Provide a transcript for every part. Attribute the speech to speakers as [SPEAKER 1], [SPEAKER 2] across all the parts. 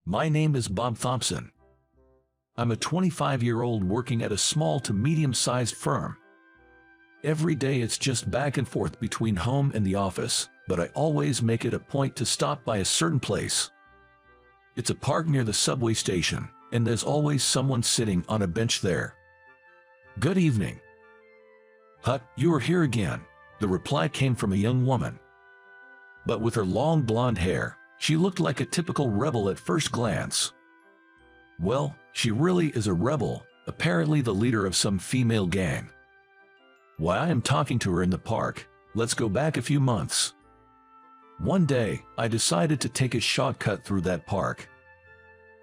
[SPEAKER 1] My name is Bob Thompson. I'm a 25-year-old working at a small to medium-sized firm. Every day it's just back and forth between home and the office, but I always make it a point to stop by a certain place. It's a park near the subway station, and there's always someone sitting on a bench there. "Good evening." "Huh, you are here again," the reply came from a young woman. But with her long blonde hair, she looked like a typical rebel at first glance. Well, she really is a rebel, apparently the leader of some female gang. Why I am talking to her in the park, let's go back a few months. One day, I decided to take a shortcut through that park.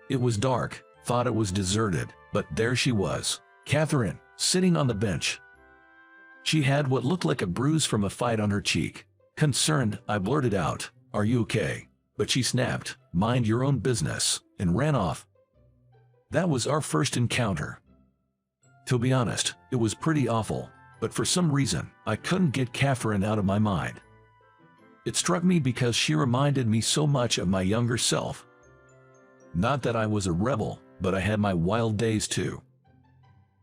[SPEAKER 1] It was dark, thought it was deserted, but there she was, Catherine, sitting on the bench. She had what looked like a bruise from a fight on her cheek. Concerned, I blurted out, "Are you okay?" But she snapped, "Mind your own business," and ran off. That was our first encounter. To be honest, it was pretty awful, but for some reason, I couldn't get Catherine out of my mind. It struck me because she reminded me so much of my younger self. Not that I was a rebel, but I had my wild days too.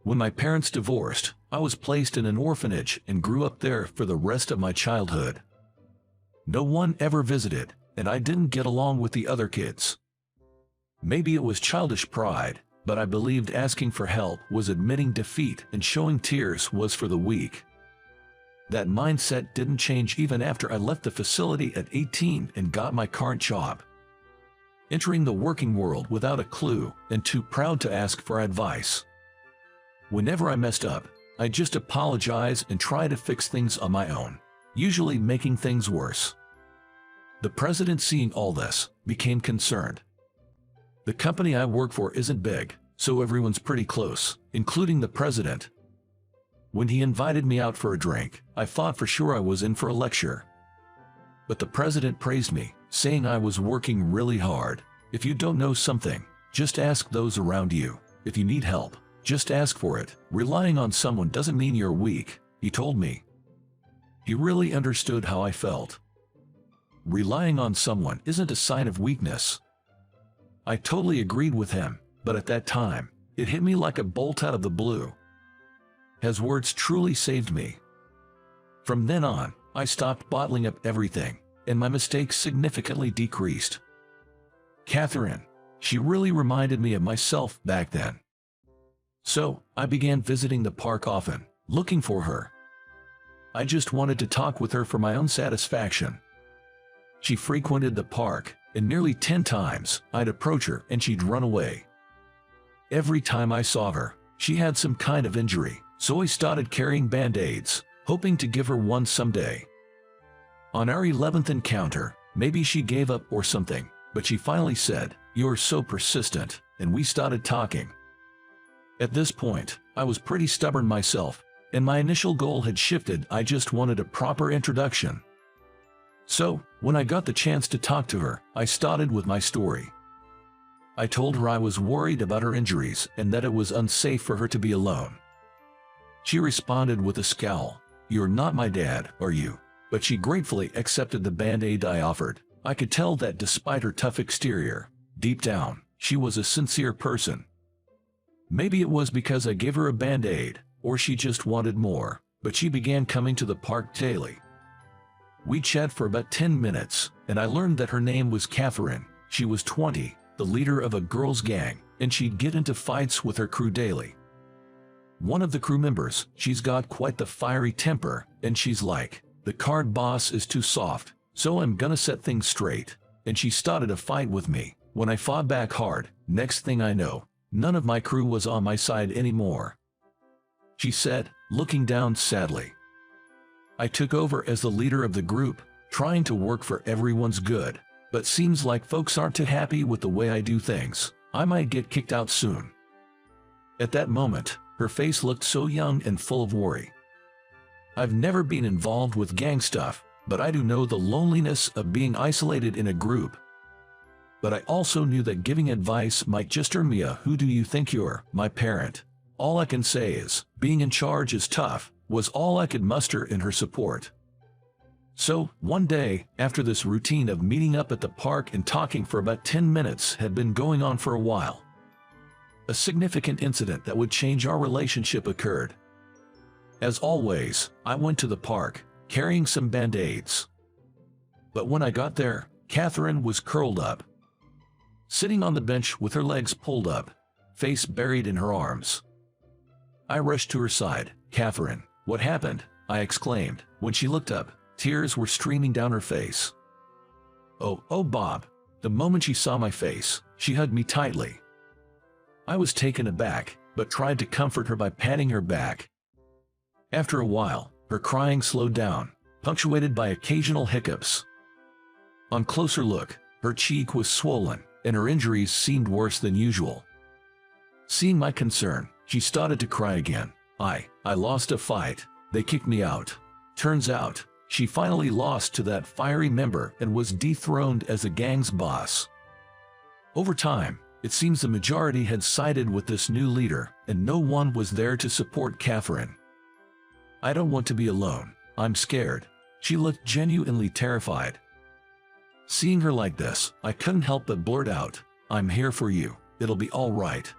[SPEAKER 1] When my parents divorced, I was placed in an orphanage and grew up there for the rest of my childhood. No one ever visited, and I didn't get along with the other kids. Maybe it was childish pride, but I believed asking for help was admitting defeat and showing tears was for the weak. That mindset didn't change even after I left the facility at 18 and got my current job. Entering the working world without a clue and too proud to ask for advice. Whenever I messed up, I just apologize and try to fix things on my own, usually making things worse. The president, seeing all this, became concerned. The company I work for isn't big, so everyone's pretty close, including the president. When he invited me out for a drink, I thought for sure I was in for a lecture. But the president praised me, saying I was working really hard. "If you don't know something, just ask those around you. If you need help, just ask for it. Relying on someone doesn't mean you're weak," he told me. He really understood how I felt. Relying on someone isn't a sign of weakness. I totally agreed with him, but at that time, it hit me like a bolt out of the blue. His words truly saved me. From then on, I stopped bottling up everything, and my mistakes significantly decreased. Catherine, she really reminded me of myself back then. So, I began visiting the park often, looking for her. I just wanted to talk with her for my own satisfaction. She frequented the park, and nearly 10 times, I'd approach her and she'd run away. Every time I saw her, she had some kind of injury, so I started carrying band-aids, hoping to give her one someday. On our 11th encounter, maybe she gave up or something, but she finally said, "You're so persistent," and we started talking. At this point, I was pretty stubborn myself, and my initial goal had shifted. I just wanted a proper introduction. So, when I got the chance to talk to her, I started with my story. I told her I was worried about her injuries and that it was unsafe for her to be alone. She responded with a scowl, "You're not my dad, are you?" But she gratefully accepted the band-aid I offered. I could tell that despite her tough exterior, deep down, she was a sincere person. Maybe it was because I gave her a band-aid, or she just wanted more, but she began coming to the park daily. We chatted for about 10 minutes, and I learned that her name was Catherine. She was 20, the leader of a girls' gang, and she'd get into fights with her crew daily. One of the crew members, she's got quite the fiery temper, and she's like, "The card boss is too soft, so I'm gonna set things straight," and she started a fight with me. When I fought back hard, next thing I know, none of my crew was on my side anymore. She said, looking down sadly. I took over as the leader of the group, trying to work for everyone's good, but seems like folks aren't too happy with the way I do things. I might get kicked out soon. At that moment, her face looked so young and full of worry. I've never been involved with gang stuff, but I do know the loneliness of being isolated in a group. But I also knew that giving advice might just earn me a "Who do you think you're, my parent?" All I can say is, being in charge is tough, was all I could muster in her support. So, one day, after this routine of meeting up at the park and talking for about 10 minutes had been going on for a while, a significant incident that would change our relationship occurred. As always, I went to the park, carrying some band-aids. But when I got there, Catherine was curled up, sitting on the bench with her legs pulled up, face buried in her arms. I rushed to her side. "Catherine, what happened?" I exclaimed. When she looked up, tears were streaming down her face. Oh, Bob." The moment she saw my face, she hugged me tightly. I was taken aback, but tried to comfort her by patting her back. After a while, her crying slowed down, punctuated by occasional hiccups. On closer look, her cheek was swollen, and her injuries seemed worse than usual. Seeing my concern, she started to cry again. I lost a fight. They kicked me out. Turns out, she finally lost to that fiery member and was dethroned as the gang's boss. Over time, it seems the majority had sided with this new leader, and no one was there to support Catherine. "I don't want to be alone. I'm scared." She looked genuinely terrified. Seeing her like this, I couldn't help but blurt out, "I'm here for you. It'll be all right."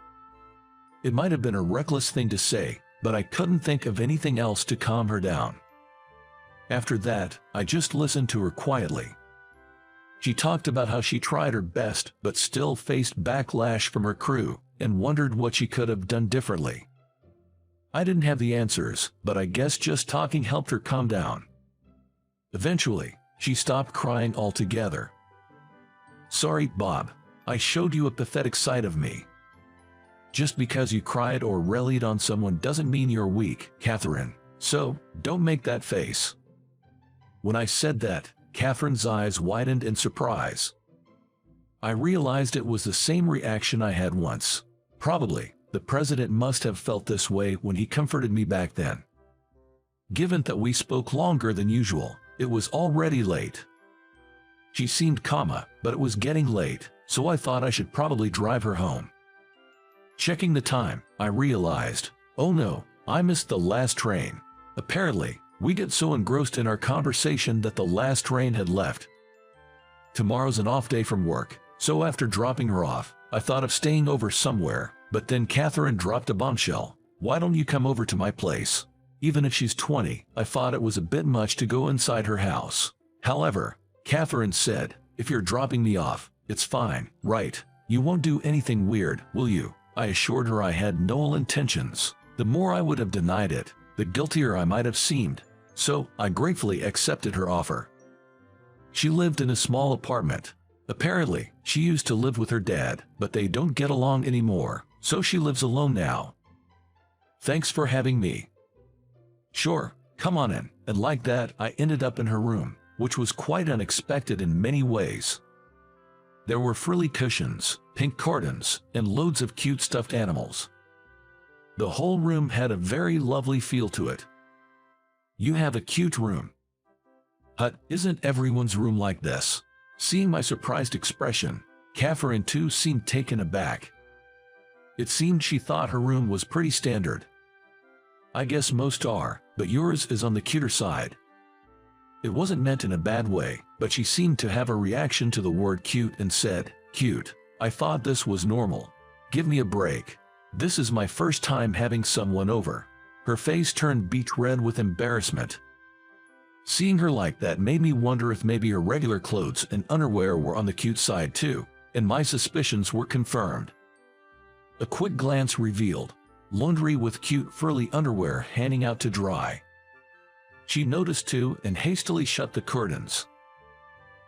[SPEAKER 1] It might have been a reckless thing to say, but I couldn't think of anything else to calm her down. After that, I just listened to her quietly. She talked about how she tried her best but still faced backlash from her crew, and wondered what she could have done differently. I didn't have the answers, but I guess just talking helped her calm down. Eventually, she stopped crying altogether. "Sorry, Bob. I showed you a pathetic side of me." "Just because you cried or rallied on someone doesn't mean you're weak, Catherine. So, don't make that face." When I said that, Catherine's eyes widened in surprise. I realized it was the same reaction I had once. Probably, the president must have felt this way when he comforted me back then. Given that we spoke longer than usual, it was already late. She seemed calm, but it was getting late, so I thought I should probably drive her home. Checking the time, I realized, oh no, I missed the last train. Apparently, we get so engrossed in our conversation that the last train had left. Tomorrow's an off day from work, so after dropping her off, I thought of staying over somewhere, but then Catherine dropped a bombshell. "Why don't you come over to my place?" Even if she's 20, I thought it was a bit much to go inside her house. However, Catherine said, "If you're dropping me off, it's fine, right? You won't do anything weird, will you?" I assured her I had no ill intentions. The more I would have denied it, the guiltier I might have seemed, so I gratefully accepted her offer. She lived in a small apartment. Apparently, she used to live with her dad, but they don't get along anymore, so she lives alone now. "Thanks for having me." "Sure, come on in." And like that, I ended up in her room, which was quite unexpected in many ways. There were frilly cushions, pink curtains, and loads of cute stuffed animals. The whole room had a very lovely feel to it. "You have a cute room." "Hut, isn't everyone's room like this?" Seeing my surprised expression, Catherine too seemed taken aback. It seemed she thought her room was pretty standard. "I guess most are, but yours is on the cuter side." It wasn't meant in a bad way, but she seemed to have a reaction to the word cute and said, "Cute? I thought this was normal. Give me a break. This is my first time having someone over." Her face turned beet red with embarrassment. Seeing her like that made me wonder if maybe her regular clothes and underwear were on the cute side too, and my suspicions were confirmed. A quick glance revealed laundry with cute frilly underwear hanging out to dry. She noticed too and hastily shut the curtains.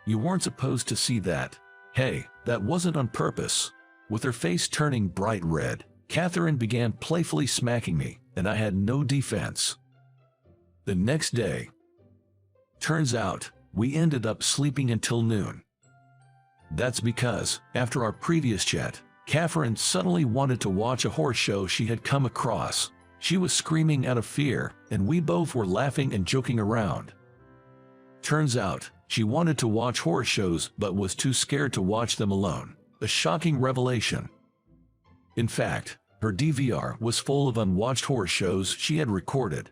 [SPEAKER 1] "You weren't supposed to see that." "Hey, that wasn't on purpose." With her face turning bright red, Catherine began playfully smacking me, and I had no defense. The next day, turns out, we ended up sleeping until noon. That's because, after our previous chat, Catherine suddenly wanted to watch a horse show she had come across. She was screaming out of fear, and we both were laughing and joking around. Turns out, she wanted to watch horse shows but was too scared to watch them alone. A shocking revelation. In fact, her DVR was full of unwatched horse shows she had recorded.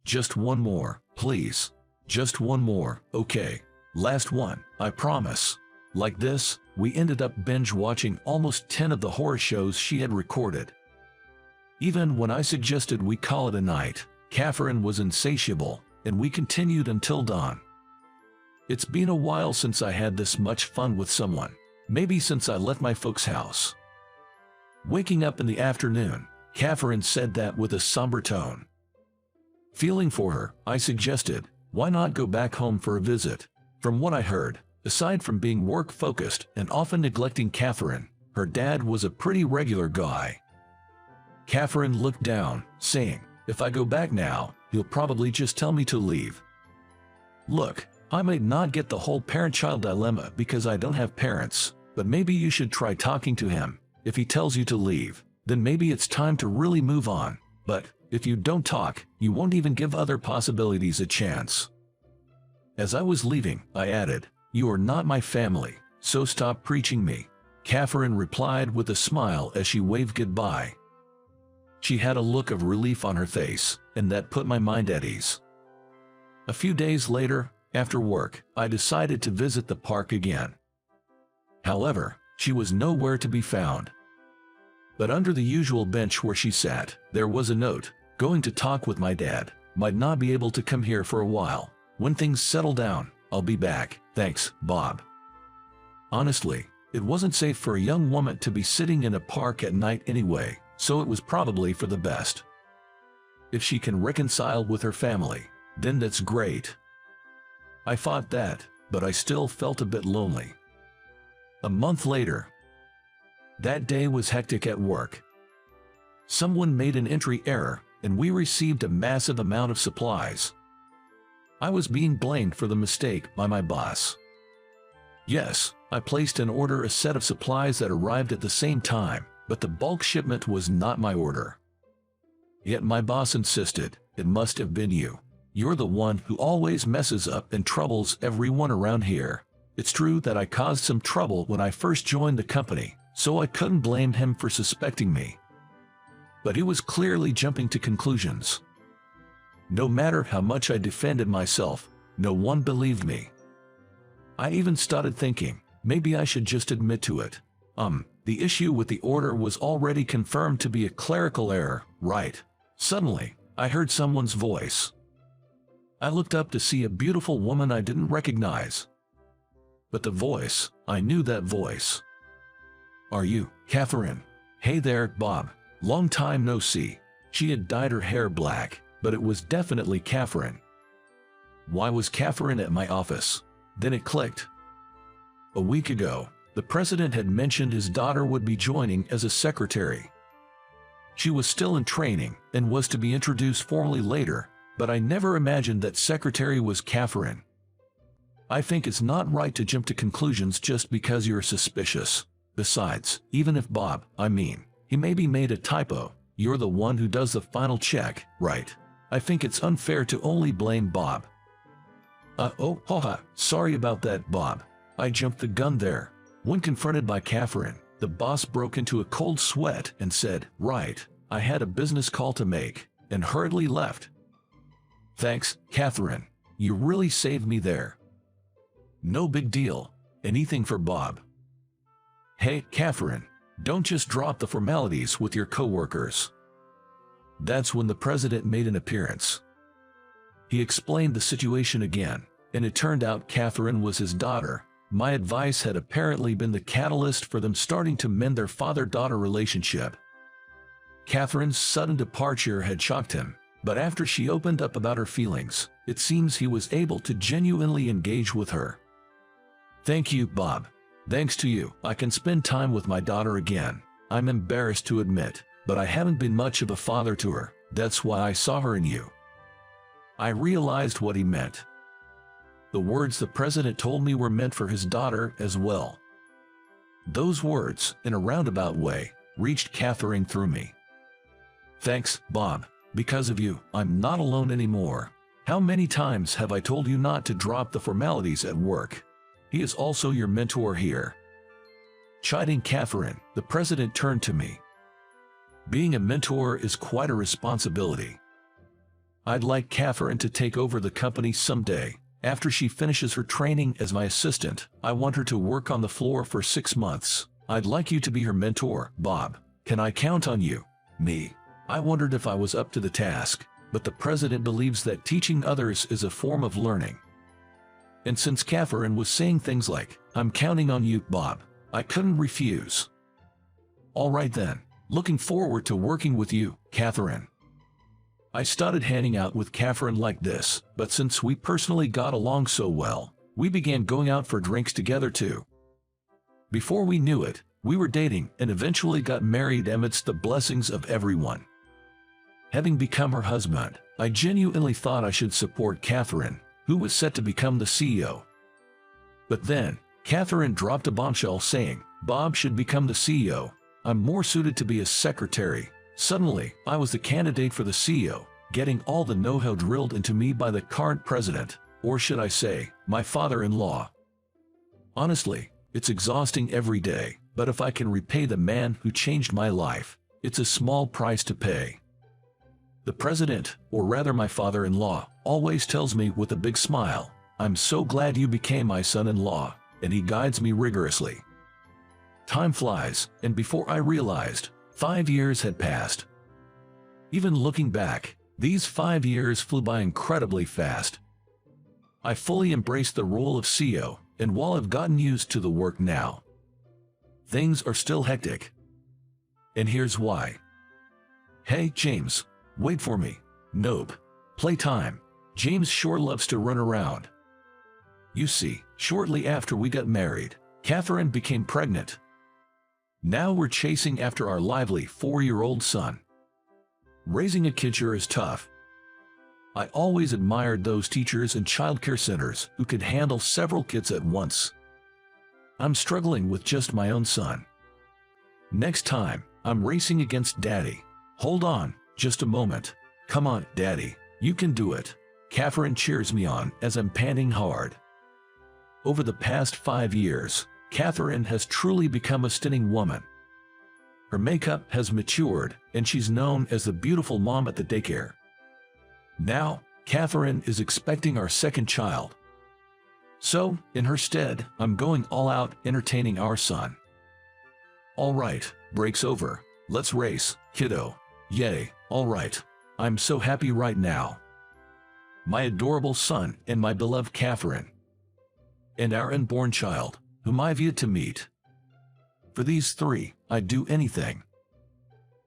[SPEAKER 1] "Just one more, please. Just one more, okay? Last one, I promise. Like this, we ended up binge watching almost 10 of the horror shows she had recorded. Even when I suggested we call it a night, Catherine was insatiable, and we continued until dawn. It's been a while since I had this much fun with someone, maybe since I left my folks' house. Waking up in the afternoon, Catherine said that with a somber tone. Feeling for her, I suggested, why not go back home for a visit? From what I heard, aside from being work-focused and often neglecting Catherine, her dad was a pretty regular guy. Catherine looked down, saying, if I go back now, he'll probably just tell me to leave. Look, I may not get the whole parent-child dilemma because I don't have parents, but maybe you should try talking to him. If he tells you to leave, then maybe it's time to really move on. But if you don't talk, you won't even give other possibilities a chance. As I was leaving, I added, you are not my family, so stop preaching me. Catherine replied with a smile as she waved goodbye. She had a look of relief on her face, and that put my mind at ease. A few days later, after work, I decided to visit the park again. However, she was nowhere to be found. But under the usual bench where she sat, there was a note, going to talk with my dad, might not be able to come here for a while. When things settle down, I'll be back. Thanks, Bob. Honestly, it wasn't safe for a young woman to be sitting in a park at night anyway, so it was probably for the best. If she can reconcile with her family, then that's great. I thought that, but I still felt a bit lonely. A month later. That day was hectic at work. Someone made an entry error, and we received a massive amount of supplies. I was being blamed for the mistake by my boss. Yes, I placed an order a set of supplies that arrived at the same time, but the bulk shipment was not my order. Yet my boss insisted, it must have been you. You're the one who always messes up and troubles everyone around here. It's true that I caused some trouble when I first joined the company, so I couldn't blame him for suspecting me. But he was clearly jumping to conclusions. No matter how much I defended myself, no one believed me. I even started thinking, maybe I should just admit to it. The issue with the order was already confirmed to be a clerical error, right? Suddenly, I heard someone's voice. I looked up to see a beautiful woman I didn't recognize. But the voice, I knew that voice. Are you, Catherine? Hey there, Bob. Long time no see. She had dyed her hair black, but it was definitely Catherine. Why was Catherine at my office? Then it clicked. A week ago, the president had mentioned his daughter would be joining as a secretary. She was still in training and was to be introduced formally later, but I never imagined that secretary was Catherine. I think it's not right to jump to conclusions just because you're suspicious. Besides, even if Bob, he maybe made a typo, you're the one who does the final check, right? I think it's unfair to only blame Bob. Sorry about that, Bob. I jumped the gun there. When confronted by Catherine, the boss broke into a cold sweat and said, right, I had a business call to make, and hurriedly left. Thanks, Catherine. You really saved me there. No big deal. Anything for Bob. Hey, Catherine, don't just drop the formalities with your coworkers. That's when the president made an appearance. He explained the situation again, and it turned out Catherine was his daughter. My advice had apparently been the catalyst for them starting to mend their father-daughter relationship. Catherine's sudden departure had shocked him, but after she opened up about her feelings, it seems he was able to genuinely engage with her. Thank you, Bob. Thanks to you, I can spend time with my daughter again. I'm embarrassed to admit, but I haven't been much of a father to her. That's why I saw her in you. I realized what he meant. The words the president told me were meant for his daughter as well. Those words, in a roundabout way, reached Catherine through me. Thanks, Bob. Because of you, I'm not alone anymore. How many times have I told you not to drop the formalities at work? He is also your mentor here. Chiding Catherine, the president turned to me. Being a mentor is quite a responsibility. I'd like Catherine to take over the company someday, After she finishes her training as my assistant, I want her to work on the floor for 6 months. I'd like you to be her mentor, Bob. Can I count on you? Me. I wondered if I was up to the task, but the president believes that teaching others is a form of learning. And since Catherine was saying things like, "I'm counting on you, Bob," I couldn't refuse. All right then. Looking forward to working with you, Catherine. I started hanging out with Catherine like this, but since we personally got along so well, we began going out for drinks together too. Before we knew it, we were dating and eventually got married amidst the blessings of everyone. Having become her husband, I genuinely thought I should support Catherine, who was set to become the CEO. But then, Catherine dropped a bombshell saying, "Bob should become the CEO. I'm more suited to be a secretary." Suddenly, I was the candidate for the CEO, getting all the know-how drilled into me by the current president, or should I say, my father-in-law. Honestly, it's exhausting every day, but if I can repay the man who changed my life, it's a small price to pay. The president, or rather my father-in-law, always tells me with a big smile, "I'm so glad you became my son-in-law," and he guides me rigorously. Time flies, and before I realized, 5 years had passed. Even looking back, these 5 years flew by incredibly fast. I fully embraced the role of CEO, and while I've gotten used to the work now, things are still hectic. And here's why. "Hey, James, wait for me." Nope. Playtime. James sure loves to run around. You see, shortly after we got married, Catherine became pregnant. Now we're chasing after our lively 4-year-old son. Raising a kid sure is tough. I always admired those teachers and childcare centers who could handle several kids at once. I'm struggling with just my own son. Next time, I'm racing against Daddy. Hold on, just a moment. Come on, Daddy, you can do it. Catherine cheers me on as I'm panting hard. Over the past 5 years, Catherine has truly become a stunning woman. Her makeup has matured, and she's known as the beautiful mom at the daycare. Now, Catherine is expecting our second child. So, in her stead, I'm going all out entertaining our son. All right, break's over. Let's race, kiddo. Yay, all right. I'm so happy right now. My adorable son and my beloved Catherine. And our unborn child, whom I've yet to meet. For these 3, I'd do anything.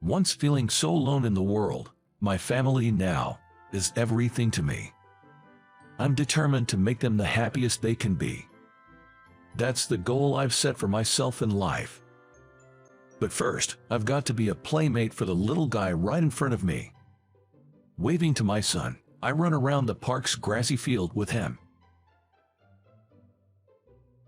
[SPEAKER 1] Once feeling so alone in the world, my family now is everything to me. I'm determined to make them the happiest they can be. That's the goal I've set for myself in life. But first, I've got to be a playmate for the little guy right in front of me. Waving to my son, I run around the park's grassy field with him.